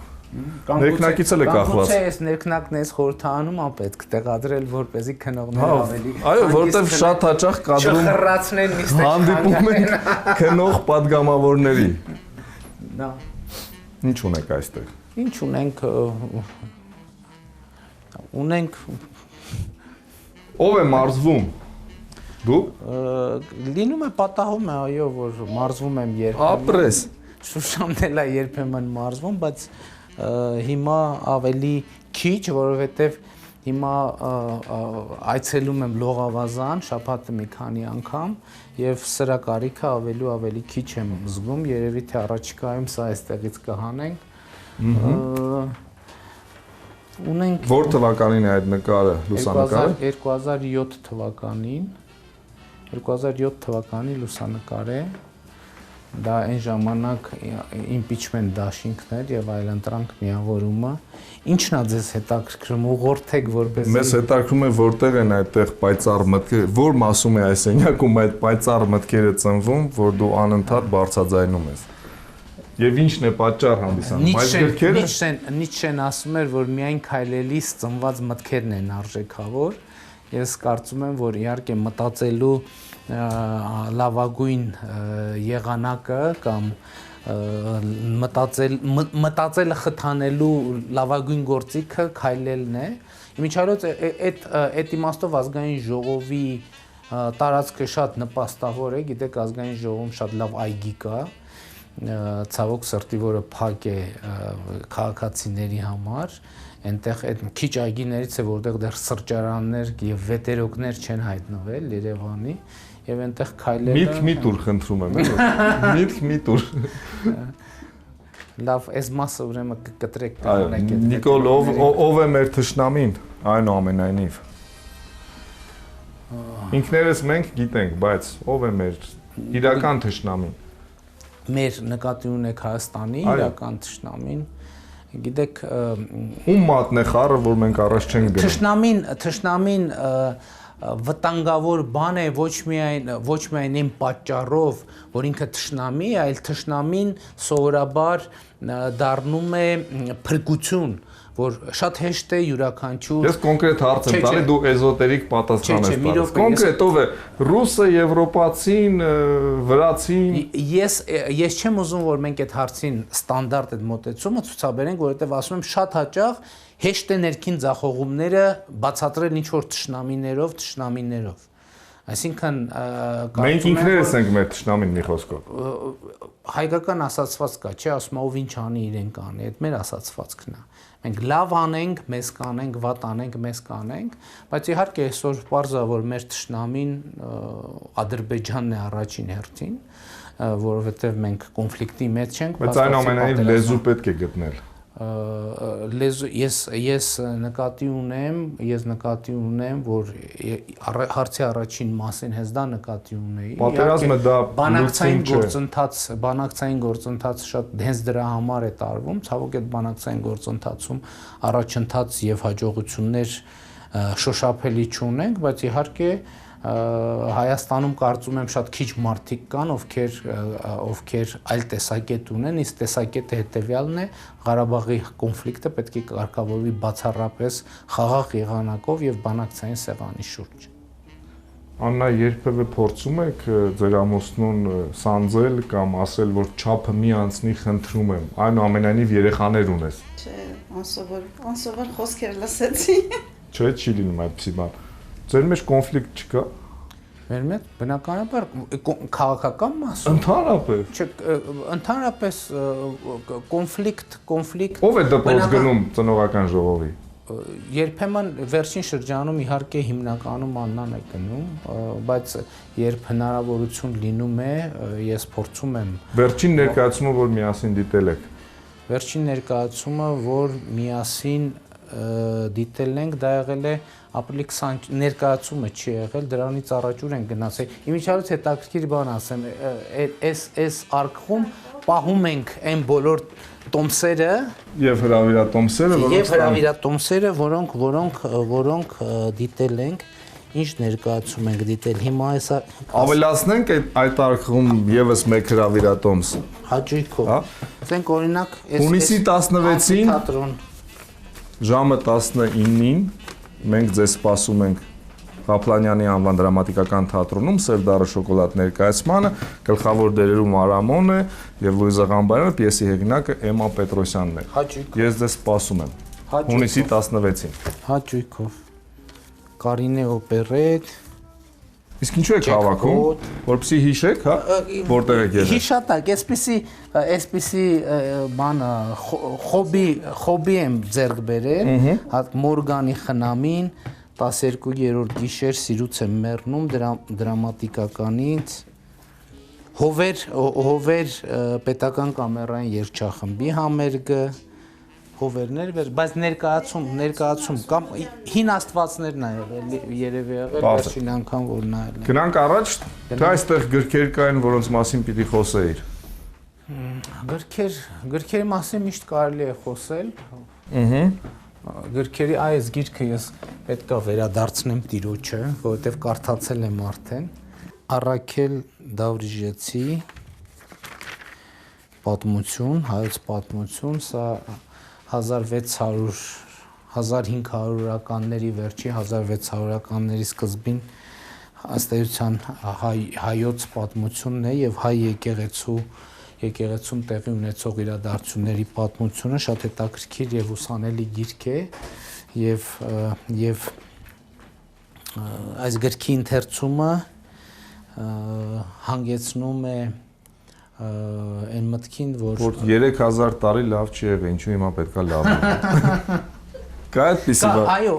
Ներքնակից էլ է կախված։ Գուցե այս ներքնակն էս խորհրդարանում ա պետք տեղադրել, որպեսզի քնողները ավելի։ Այո, որտեվ շատ հաճախ կադրում չխռացնեն նիստը։ հանդիպում են քնող падգամավորների։ Դա ինչ ունեք այստեղ։ Ինչ ունենք ունենք Ով է մարզվում։ Դու։ Լինում է պատահում է, այո, որ մարզվում եմ Ապրես։ Շուշանն էլ է երբեմն մարզվում, բայց հիմա ավելի քիչ, որովհետև հիմա այցելում եմ Լողավազան, շաբաթը մի քանի անգամ եւ սրա կարիքը ավելի քիչ եմ զգում, երևի թե առաջիկայում սա այստեղից կհանենք։ Ունենք Որ թվականին է այդ նկարը, լուսանկարը։ 2007 թվականին 2007 թվականի լուսանկար է, դա այն ժամանակ impeachment դաշինքներ եւ այլընտրանք միավորումը, ինչն է ձեզ հետաքրքրում, ուղղորդեք որպես Մեզ հետաքրքրում է որտեղ են այդտեղ պայծառ մտքերը, որ մասում է այս սենյակում այդ պայծառ մտքերը ծնվում, որ դու անընդհատ բարձրաձայնում ես։ Եվ ինչն է պատճառ հանդիսանում։ Այս գրքերը Նիցշեն ասում էր, որ միայն քայլելիս ծնված մտքերն են արժեքավոր։ Ես կարծում եմ, որ իհարկե մտածելու լավագույն եղանակը կամ մտածելը խթանելու լավագույն գործիքը քայլելն է։ Իմիջիայլոց այդ իմաստով ազգային ժողովի տարածքը շատ նպաստավոր է, գիտեք, ազգային ժողովում շատ լավ այգի կա, ցավոք սրտի, որը փակ է քաղաքացիների համար, այնտեղ այդ քիչ այգիներից է, որտեղ դեռ սրճարաններ եւ վետերոկներ չեն հայտնվել Երևանի, եւ այնտեղ քայլելը Միտք մի տուր խնդրում եմ, միտք մի տուր։ Լավ, այս մասը ուրեմն կկտրեք կանենք այդ։ Նիկոլ, ով է մեր թշնամին, այնուամենայնիվ։ Ինքներս մենք գիտենք, բայց ով է մեր իրական թշնամին։ Մեր նկատի ունեք Հայաստանի իրական թշնամին, գիտեք, ում մատն է խառը, որ մենք առաջ չենք գնում։ Թշնամին վտանգավոր բան է ոչ միայն այն պատճառով, որ ինքը թշնամի է, այլ թշնամին սովորաբար դառնում է փրկություն, որ շատ հեշտ է յուրաքանչյուր։ Ես կոնկրետ հարց եմ տալի, դու էզոտերիկ պատասխան ես տալիս։ Կոնկրետ ով է ռուսը, եվրոպացին, վրացին։ Ես չեմ ուզում, որ մենք այդ հարցին ստանդարտ այդ մոտեցումը ցուցաբերենք, որովհետև ասում եմ շատ հաճախ հեշտ է ներքին ձախողումները բացատրել ինչ որ թշնամիներով։ Այսինքն մենք ինքներս ենք մեր թշնամին մի խոսքով։ Հայկական ասացված կա, չէ, ասում ով ինչ անի իրեն կանի, այդ մեր ասացվածքն է։ Մենք լավ անենք, մեզ կանենք, վատ անենք, մեզ կանենք, բայց իհարկե այսօր պարզ է, որ մեր թշնամին Ադրբեջանն է առաջին հերթին, որովհետև մենք կոնֆլիկտի մեջ ենք, բայց այնուամենայնիվ լեզու պետք է գտնել։ Ես նկատի ունեմ, որ հարցի առաջին մասին հենց դա նկատի ունեի։ Պատերազմը դա բանակցային գործընթացը շատ հենց դրա համար է տարվում, ցավոք այդ բանակցային գործընթացում առաջընթաց եւ հաջողություններ շոշափելի չունենք, բայց իհարկե Հայաստանում կարծում եմ շատ քիչ մարդիկ կան, ովքեր այլ տեսակետ ունեն, իսկ տեսակետը հետևյալն է, Ղարաբաղի կոնֆլիկտը պետք է կարգավորվի բացառապես խաղաղ եղանակով եւ բանակցային սեղանի շուրջ։ Աննա, երբևէ փորձում եք ձեր ամուսնուն սանձել կամ ասել, որ չափը մի անցնի, խնդրում եմ, այնուամենայնիվ երեխաներ ունես։ Չէ, անսովոր խոսքեր լսեցի։ Չէ, չի լինում այդպիսի բան։ Ձեր մեջ կոնֆլիկտ չկա։ Մեր մեջ բնականաբար քաղաքական մասում Ընդհանրապես։ Չէ, ընդհանրապես կոնֆլիկտ Ով է դպրոց գնում ծնողական ժողովի։ Երբեմն վերջին շրջանում իհարկե հիմնականում Աննան է գնում, բայց երբ հնարավորություն լինում է, ես փորձում եմ։ Վերջին ներկայացումը, որ միասին դիտել եք։ Վերջին ներկայացումը, որ միասին դիտել ենք, դա եղել է ապրիլի 20 ներկայացումը չի եղել, դրանից առաջ ուր են գնացել։ Իմիջիայլոց հետաքրքիր բան ասեմ, այս արքխում պահում ենք այն բոլոր տոմսերը եւ հրավիրատոմսերը, որոնք դիտել ենք, ինչ ներկայացում ենք դիտել։ Հիմա հեսա ավելացնենք այդ արքխում եւս մեկ հրավիրատոմս։ Հաճույքով։ Ասենք օրինակ, հունիսի 16-ին ժամը 19-ին մենք ձեզ սպասում ենք Ղափլանյանի անվան դրամատիկական թատրոնում Սևդարը շոկոլադ ներկայացմանը, գլխավոր դերերում Արամոնը եւ Լուիզա Ղամբարյանը, պիեսի հեղինակը Էմմա Պետրոսյանն է։ Հաճույք։ Ես ձեզ սպասում եմ։ Հունիսի 16-ին։ Հաճույքով։ Կարինե օպերետ։ Իսկ ինչու եք հավաքում, որպեսզի հիշեք, հա, որտեղ եք եղել։ Հիշատակ, այսպիսի բանը խոբի եմ ձեռք բերել, հատ Մորգանի խնամին 12-րդ գիշեր սիրուց եմ մեռնում դրամատիկականից Հովեր պետական կամերային երգչախմբի համերգը հովերներ, բայց ներկայացում կամ հին աստվածներն ա եղել, երևի եղել վերջին անգամ որ նայել եմ։ Գնանք առաջ, թե այստեղ գրքեր կային, որոնց մասին պիտի խոսեիր։ Գրքերի մասին միշտ կարելի է խոսել։ Գրքերի այս գիրքը ես պետք է վերադարձնեմ տիրոջը, որովհետև կարդացել եմ արդեն։ Առաքել Դավրիժեցի պատմություն, հայոց պատմություն, սա 1500-1500-ականների վերջի 1600-ականների սկզբին ըստ էության հայոց պատմությունն է եւ հայ եկեղեցում տեղի ունեցող իրադարձությունների պատմությունը շատ հետաքրքիր եւ ուսանելի գիրք է եւ այս գրքի ընթերցումը հանգեցնում է այն մտքին, որ 3000 տարի լավ չի եղել, ինչու հիմա պետքա լավ լինի։ Կա այդպիսի բան։ Այո,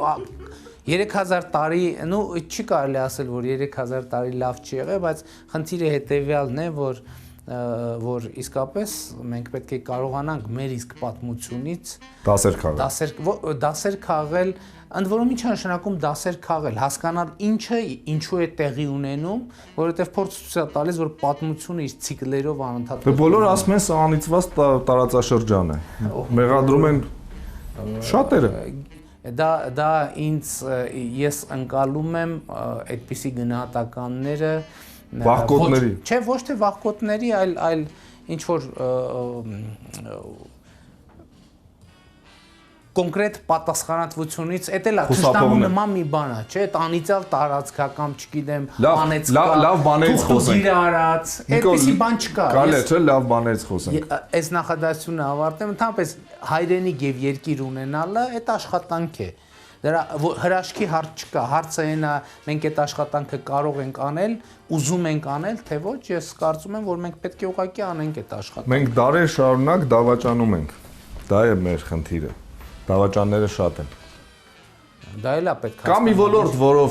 3000 տարի, նո չի կարելի ասել, որ 3000 տարի լավ չի եղել, բայց խնդիրը հետեւյալն է, որ իսկապես մենք պետք է կարողանանք մեր իսկ պատմությունից դասեր քաղել, ընդ որում ինչ նշանակում դասեր քաղել, հասկանալ ինչու է տեղի ունենում, որովհետև փորձ ցույց է տալիս, որ պատմությունը իր ցիկլերով անընդհատ։ Բոլորը ասում են սա անիծված տարածաշրջան է։ Մեղադրում են շատերը։ Դա ինձ ես ընկալում եմ այդպիսի գնահատականները վախկոտների։ Չէ, ոչ թե վախկոտների, այլ ինչ որ կոնկրետ պատասխանատվությունից, էդ էլ է թշնամու նման մի բան է, չէ, այդ անիծյալ տարածքա կամ չգիտեմ, անեցկա, լավ բաներից խոսենք։ Իր արած, այդպիսի բան չկա։ Կարելի է, չէ, լավ բաներից խոսենք։ Այս նախադասությունը ավարտեմ, ընդհանրապես հայրենիք եւ երկիր ունենալը այդ աշխատանք է։ Դրա հրաշքի հարց չկա, հարցը այն է, մենք այդ աշխատանքը կարող ենք անել, ուզում ենք անել, թե ոչ, ես կարծում եմ, որ մենք պետք է ուղղակի անենք այդ աշխատանքը։ Մենք դարեր շարունակ դավաճանում ենք։ Դա է մեր խնդիրը։ Դավաճանները շատ են։ Դա էլ է պետք է։ Կա մի ոլորտ, որով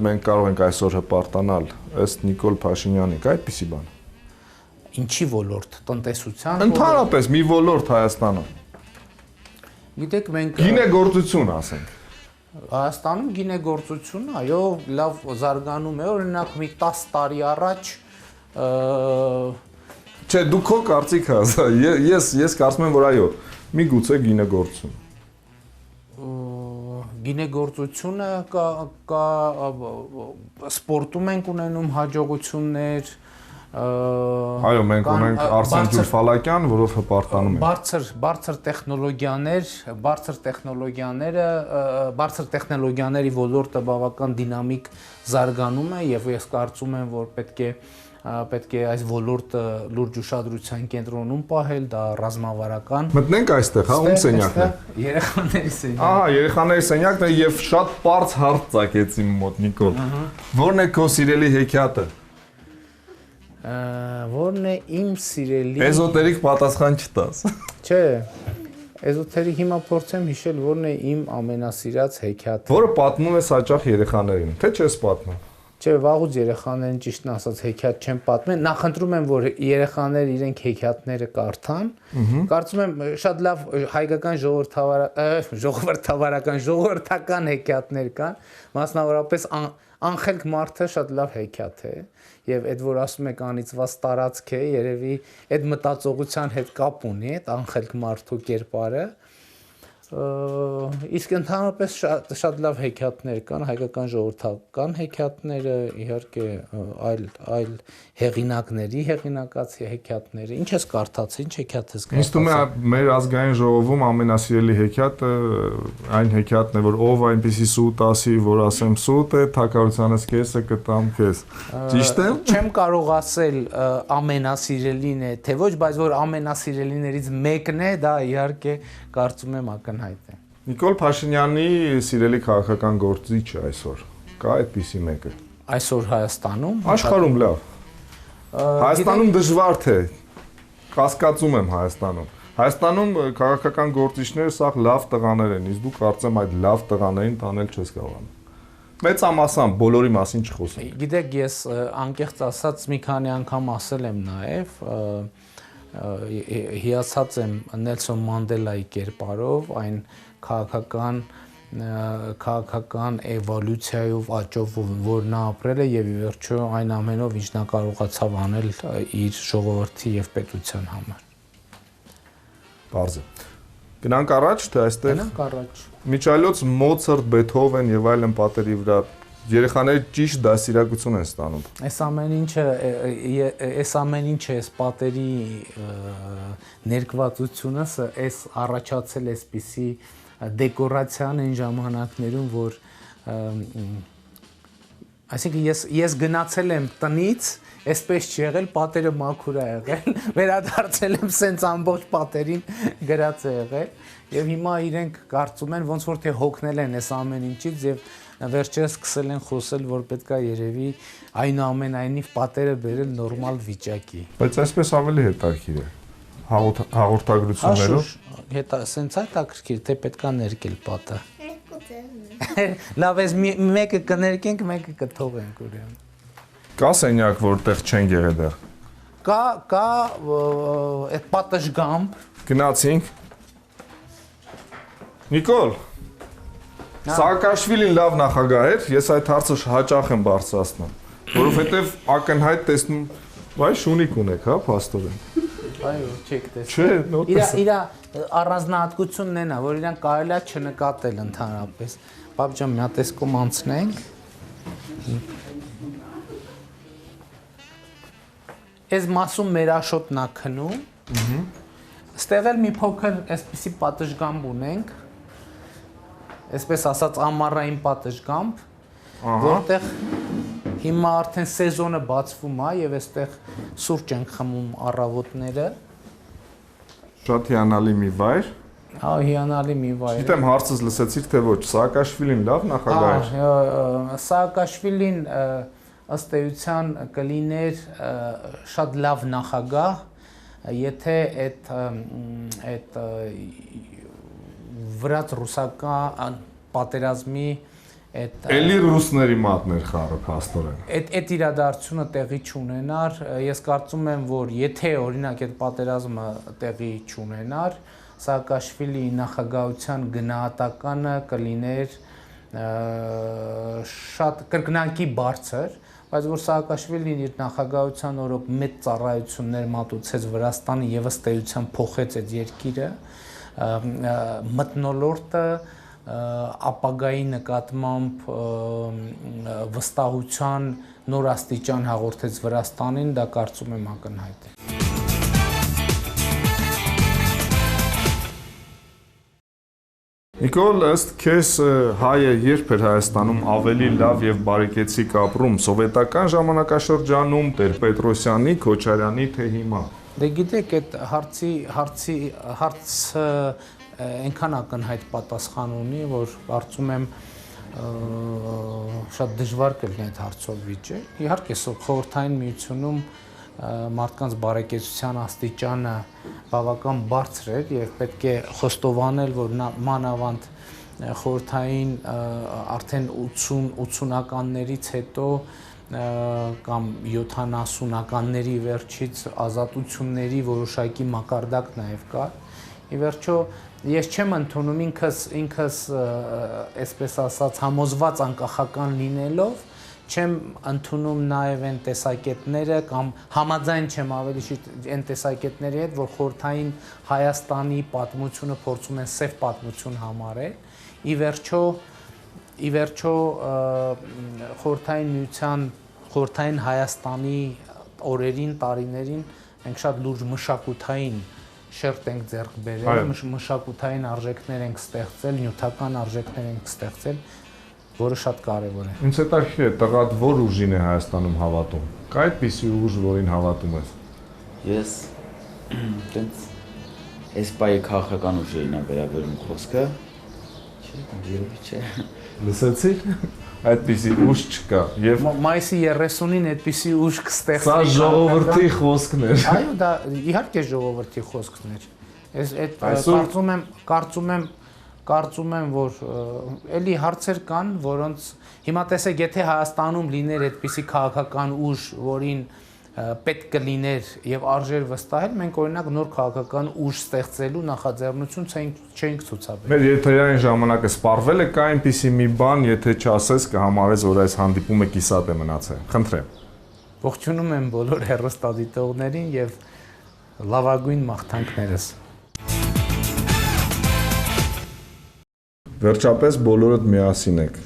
մենք կարող ենք այսօր հպարտանալ, ըստ Նիկոլ Փաշինյանի, կա այդպիսի բան։ Ինչի ոլորտ, տնտեսության։ Ընդհանրապես մի ոլորտ Հայաստանում։ Գիտեք, մենք գինեգործություն ասենք։ Հայաստանում գինեգործություն, այո, լավ զարգանում է, օրինակ մի 10 տարի առաջ Չէ, դու քո կարծիքը ասա, ես կարծում եմ, որ այո, միգուցե գինեգործություն։ Գինեգործությունը կա սպորտում ենք ունենում հաջողություններ, այո, մենք ունենք Արսեն Ջուլֆալակյան, որով հպարտանում ենք։ Բարձր տեխնոլոգիաների ոլորտը բավական դինամիկ զարգանում է եւ ես կարծում եմ, որ պետք է այս ոլորտը լուրջ ուշադրության կենտրոնում պահել, դա ռազմավարական։ Մտնենք այստեղ, հա, ում սենյակն է։ Երեխաների սենյակը։ Ահա, երեխաների սենյակն է եւ շատ པարզ հարց ծագեց իմ մոտ, Նիկոլ։ Ո՞րն է քո սիրելի հեքիաթը։ Ո՞րն է իմ սիրելի։ Էզոտերիկ պատասխան չտաս։ Չէ։ Էզոտերիկ հիմա փորձեմ հիշել, ո՞րն է իմ ամենասիրած հեքիաթը։ Որը պատմում ես հաճախ երեխաներին, թե չես պատմում։ Չէ, վաղուց երեխաներին ճիշտն ասած հեքիաթ չեն պատմել։ Նախընտրում եմ, որ երեխաները իրենք հեքիաթները կարդան։ Կարծում եմ շատ լավ հայկական ժողովրդական հեքիաթներ կան, մասնավորապես Անխելք մարդը շատ լավ հեքիաթ է, եւ այդ որ ասում եք անիծված տարածք է, երևի այդ մտածողության հետ կապ ունի, այդ անխելք մարդու կերպարը։ Իսկ ընդհանրապես շատ լավ հեքիաթներ կան, հայկական ժողովրդական հեքիաթները, իհարկե այլ հեղինակների հեղինակած հեքիաթները։ Ինչ ես կարդացել, ինչ հեքիաթ ես կարդացել։ Ինձ թվում է մեր ազգային ժողովում ամենասիրելի հեքիաթը այն հեքիաթն է, որ ով այնպեսի սուտ ասի, որ ասեմ սուտ է, թակավորությանս կեսը կտամ քեզ։ Ճիշտ է։ Չեմ կարող ասել ամենասիրելին է, թե ոչ, բայց որ ամենասիրելիներից մեկն է, դա իհարկե կարծում եմ ակնհայտ է։ Նիկոլ Փաշինյանի սիրելի քաղաքական գործիչը այսօր կա այդպիսի մեկը։ Այսօր Հայաստանում Աշխարհում լավ։ Հայաստանում դժվար թե կասկածում եմ Հայաստանում։ Հայաստանում քաղաքական գործիչները սա լավ տղաներ են, իսկ դու կարծեմ այդ լավ տղաներին տանել չես կարողանում։ Մեծամասամբ բոլորի մասին չխոսեմ։ Գիտեք, ես անկեղծ ասած մի քանի անգամ ասել եմ նաև, հիացած եմ Նելսոն Մանդելայի կերպարով, այն քաղաքական էվոլյուցիայով աճով, որ նա ապրել է եւ ի վերջո այն ամենով ինչ նա կարողացավ անել իր ժողովրդի եւ պետության համար։ Բարձր։ Գնանք առաջ, թե այստեղ։ Գնանք առաջ։ Միջայլոց Մոցարտ, Բեթհովեն եւ այլն պատերի վրա երեխաները ճիշտ դասիրակություն են ստանում։ Այս ամեն ինչը, այս պատերի ներկվածությունը, այս առաջացել էսպիսի դեկորացիան այն ժամանակներում, որ այսինքն ես գնացել եմ տնից, այսպես չի եղել, պատերը մաքուր է եղել, վերադարձել եմ սենց ամբողջ պատերին գրած է եղել եւ հիմա իրենք կարծում են ոնց որ թե հոգնել են այս ամեն ինչից եւ վերջերս սկսել են խոսել, որ պետքա երևի այնուամենայնիվ պատերը բերել նորմալ վիճակի։ Բայց այսպես ավելի հետաքրքիր է հաղորդագրություններով։ Սենց է հետաքրքիր, թե պետքա ներկել պատը։ Լավ, ես մեկը կներկենք, մեկը կթողենք ուրեմն։ Կա սենյակ, որտեղ չեն եղել դեռ։ Կա այդ պատշգամբ։ Գնացինք։ Նիկոլ, Սաակաշվիլին լավ նախագահ էր, ես այդ հարցը հաճախ եմ բարձրացնում, որովհետև ակնհայտ տեսնում, վայ շունիկ ունեք, հա, փաստորեն։ Այո, չեք տեսնում։ Չէ, նոթես։ Իրա առանձնահատկությունն են, որ իրան կարելի է չնկատել ընդհանրապես։ Պապ ջան, մի հատ տեսկում անցնենք։ Այս մասում մեր աշոտն է քնում։ Ստեղ էլ մի փոքր այսպիսի պատշգամբ ունենք։ Այսպես ասած ամառային պատշգամբ, որտեղ հիմա արդեն սեզոնը բացվում է եւ այստեղ սուրճ են խմում առավոտները։ Շատ հիանալի մի վայր։ Հա, հիանալի մի վայր։ Գիտեմ հարցս լսեցիք թե ոչ, Սաակաշվիլին լավ նախագահ էր։ Սաակաշվիլին ըստ էության կլիներ շատ լավ նախագահ, եթե այդ վրաց ռուսական պատերազմի Էլի ռուսների մատներ խառը փաստորեն։ Այդ իրադարձությունը տեղի չունենար, ես կարծում եմ, որ եթե օրինակ այդ պատերազմը տեղի չունենար, Սաակաշվիլի նախագահության գնահատականը կլիներ շատ կրկնակի բարձր, բայց որ Սաակաշվիլին իր նախագահության օրոք մեծ ծառայություններ մատուցեց Վրաստանը եւ ըստ էության փոխեց այդ երկիրը, մթնոլորտը ապագայի նկատմամբ վստահության նոր աստիճան հաղորդեց Վրաստանին, դա կարծում եմ ակնհայտ է։ Նիկոլ, ըստ քեզ հայը երբ էր Հայաստանում ավելի լավ եւ բարեկեցիկ ապրում, սովետական ժամանակաշրջանում, Տեր-Պետրոսյանի, Քոչարյանի, թե հիմա։ Դե գիտեք, այդ հարցը այնքան ակնհայտ պատասխան ունի, որ կարծում եմ շատ դժվար կլինի այդ հարցով վիճել։ Իհարկե, խորհրդային միությունում մարդկանց բարեկեցության աստիճանը բավական բարձր էր եւ պետք է խոստովանել, որ մանավանդ խորհրդային արդեն 80-ականներից հետո կամ 70-ականների վերջից ազատությունների որոշակի մակարդակ նաև կար։ Ի վերջո ես չեմ ընդունում ինքս այսպես ասած համոզված անկախական լինելով չեմ ընդունում նաև այն տեսակետները կամ համաձայն չեմ ավելի շուտ այն տեսակետների հետ, որ խորհրդային Հայաստանի պատմությունը փորձում են սև պատմություն համարել։ Ի վերջո խորհրդային միության, խորհրդային Հայաստանի օրերին, տարիներին մենք շատ լուրջ մշակութային շերտ ենք ձեռք բերել, մշակութային արժեքներ ենք ստեղծել, նյութական արժեքներ ենք ստեղծել, որը շատ կարևոր է։ Ինձ հետաքրքիր է, տղադ որ ուժին է Հայաստանում հավատում։ Կա այդպիսի ուժ, որին հավատում ես։ Ես տենց այս բայ քաղաքական ուժերին է վերաբերում խոսքը, Երևի չէ։ Լսեցի՞ր։ Այդպիսի ուժ չկա։ Եւ Մայիսի 30-ին այդպիսի ուժ կստեղծվի։ սա ժողովրդի խոսքն էր։ Այո, դա իհարկե ժողովրդի խոսքն էր։ Ես այդ կարծում եմ, որ էլի հարցեր կան, որոնց հիմա տեսեք, եթե Հայաստանում լիներ այդպիսի քաղաքական ուժ, որին պետք կլիներ եւ արժեր վստահել, մենք օրինակ նոր քաղաքական ուժ ստեղծելու նախաձեռնություն չենք ցուցաբերել։ Մեր երթերային ժամանակը սպառվել է, կա այնպիսի մի բան, եթե չասես կհամարես, որ այս հանդիպումը կիսատ է մնացել։ Խնդրեմ։ Ողջունում եմ բոլոր հեռուստադիտողներին եւ լավագույն մաղթանքներս։ Վերջապես բոլորդ միասին եք,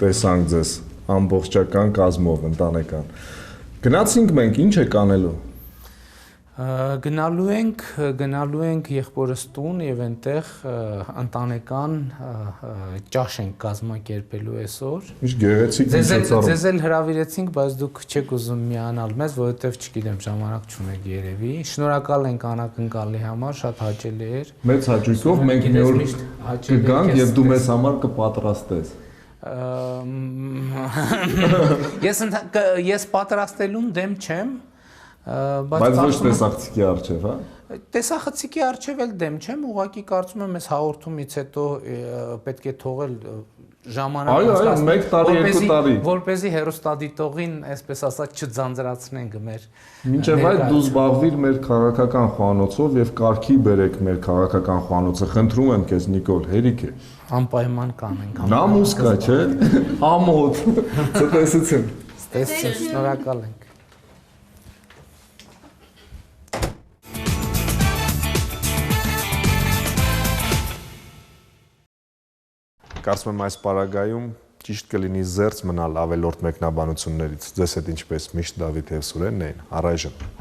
տեսանք ձեզ ամբողջական կազմով, ընտանեկան։ Գնացինք մենք, ինչ եք անելու։ Գնալու ենք եղբորս տուն եւ այնտեղ ընտանեկան ճաշ ենք կազմակերպելու այսօր։ Ինչ գեղեցիկ միջոցառում։ Ձեզ էլ հրավիրեցինք, բայց դուք չեք ուզում միանալ մեզ, որովհետեւ չգիտեմ, ժամանակ չունեք երևի։ Շնորհակալ ենք անակնկալի համար, շատ հաճելի էր։ Մեծ հաճույքով մենք մի օր կգանք եւ դու մեզ համար կպատրաստես։ Ես պատրաստելուն դեմ չեմ, բայց ոչ տեսախցիկի առջև, հա։ Տեսախցիկի առջև էլ դեմ չեմ, ուղղակի կարծում եմ այս հաղորդումից հետո պետք է թողել ժամանակ Այո, 1 տարի, 2 տարի, որպեսզի հեռուստադիտողին, այսպես ասած, չձանձրացնենք մեր։ Մինչև այդ դու զբաղվիր մեր քաղաքական խոհանոցով եւ կարգի բերեք մեր քաղաքական խոհանոցը։ Խնդրում եմ քեզ, Նիկոլ, հերիք է։ Անպայման կանենք։ Նամուսկա, չէ։ Ամոթ։ Ցտեսություն։ Տեսցին, շնորհակալ ենք։ Կարծում եմ այս պարագայում ճիշտ կլինի զերծ մնալ ավելորդ մեկնաբանություններից։ Ձեզ հետ ինչպես միշտ Դավիթ եւ Սուրենն էին, առայժմ։